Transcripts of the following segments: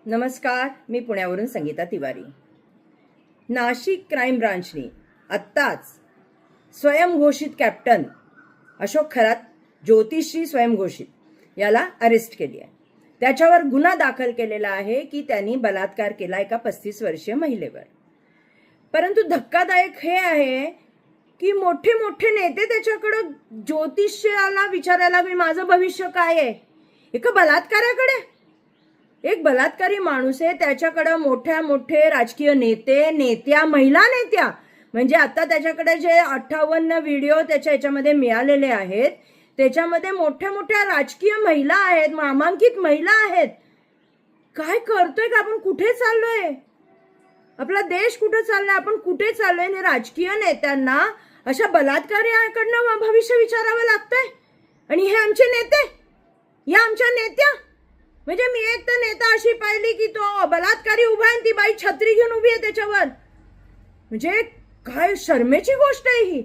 नमस्कार, मी पुण्यावरून संगीता तिवारी. नाशिक क्राईम ब्रांचने आत्ताच स्वयंघोषित कॅप्टन अशोक खरात, ज्योतिषी स्वयंघोषित याला अरेस्ट केली आहे. त्याच्यावर गुन्हा दाखल केलेला आहे की त्यांनी बलात्कार केला एका 35 वर्षीय महिलेवर. परंतु धक्कादायक हे आहे की मोठे मोठे नेते त्याच्याकडं ज्योतिषाला विचारायला मी माझं भविष्य काय आहे. एका बलात्काराकडे, एक बलात्कारी माणूस आहे, त्याच्याकडे मोठ्या मोठे राजकीय नेत्या, महिला नेत्या, म्हणजे आता त्याच्याकडे जे 58 व्हिडिओ त्याच्या याच्यामध्ये मिळालेले आहेत त्याच्यामध्ये मोठ्या मोठ्या राजकीय महिला आहेत, नामांकित महिला आहेत. काय करतोय का आपण? कुठे चाललोय? आपला देश कुठे चाललाय? आपण कुठे चाललोय? आणि राजकीय नेत्यांना अशा बलात्काराकडनं भविष्य विचारावं लागतंय. आणि हे आमचे नेते, या आमच्या नेत्या, म्हणजे मी एक तर नेता अशी पाहिली की तो बलात्कारी उभा आहे, ती बाई छत्री घेऊन उभी आहे त्याच्यावर. म्हणजे काय शर्मेची गोष्ट आहे ही.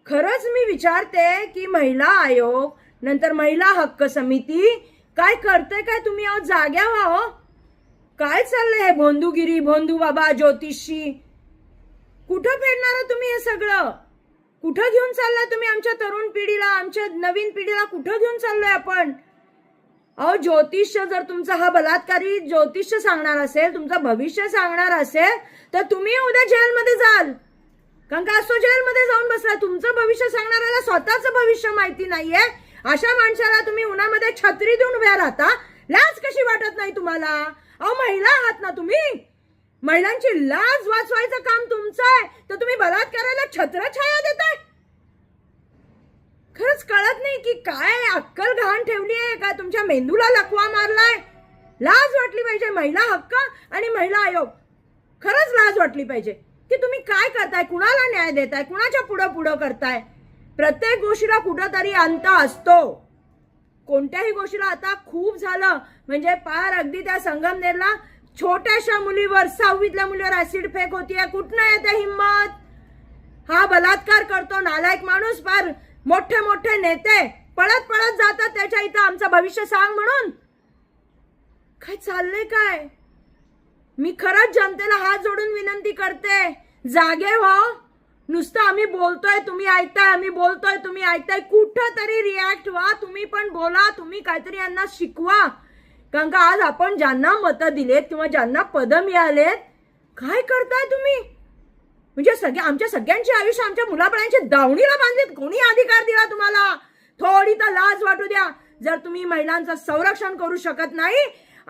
खरंच मी विचारते की महिला आयोग, नंतर महिला हक्क समिती काय करते? काय तुम्ही आहोत जाग्या व्हा? काय चाललंय हे भोंदूगिरी, भोंदू बाबा, ज्योतिषी? कुठं फेडणार तुम्ही हे सगळं? कुठं घेऊन चाललाय तुम्ही आमच्या तरुण पिढीला, आमच्या नवीन पिढीला कुठं घेऊन चाललोय आपण? अहो, ज्योतिष्य जर तुमचा हा बलात्कारी ज्योतिष्य सांगणार असेल, तुमचं भविष्य सांगणार असेल, तर तुम्ही उद्या जेलमध्ये जाल. कारण का असतो जेलमध्ये जाऊन बसला. तुमचं भविष्य सांगणाऱ्याला स्वतःचं भविष्य माहिती नाहीये. अशा माणसाला तुम्ही उन्हामध्ये छत्री देऊन उभ्या राहता. लाज कशी वाटत नाही तुम्हाला? अहो, महिला आहात ना तुम्ही, महिलांची लाज वाचवायचं काम तुमचं आहे, तर तुम्ही बलात्काराला छत्रछाया देताय. खरंच कळत नाही की काय अक्कल घाण ठेवली आहे का? तुमच्या मेंदूला लकवा मारलाय. लाज वाटली पाहिजे. महिला हक्क आणि महिला आयोग, खरंच लाज वाटली पाहिजे की तुम्ही काय करताय, कुणाला न्याय देताय, कुणाच्या पुढं करताय. प्रत्येक गोष्टीला कुठंतरी अंत असतो. कोणत्याही गोष्टीला आता खूप झालं. म्हणजे पार अगदी त्या संगमनेरला छोट्याशा मुलीवर, 6वीतल्या मुलीवर ऍसिड फेक होतीये. कुठनं येते हिम्मत? हा बलात्कार करतो नालायक माणूस. पार मोठे मोठे नेते पळत पळत जातात त्याच्या इथं आमचं भविष्य सांग म्हणून. काय चाललंय काय? मी खरंच जनतेला हात जोडून विनंती करते, जागे व्हा. नुसतं आम्ही बोलतोय तुम्ही ऐकताय, आम्ही बोलतोय तुम्ही ऐकताय. कुठं तरी रिॲक्ट व्हा. तुम्ही पण बोला, तुम्ही काहीतरी यांना शिकवा. कारण का आज आपण ज्यांना मतं दिलेत किंवा ज्यांना पदं मिळालेत, काय करताय तुम्ही? म्हणजे आमच्या सगळ्यांचे आयुष्य आमच्या मुलाबाळांच्या दावणीला बांधलेत. कोणी अधिकार दिला तुम्हाला? थोडी तर लाज वाटू द्या. जर तुम्ही महिलांचं संरक्षण करू शकत नाही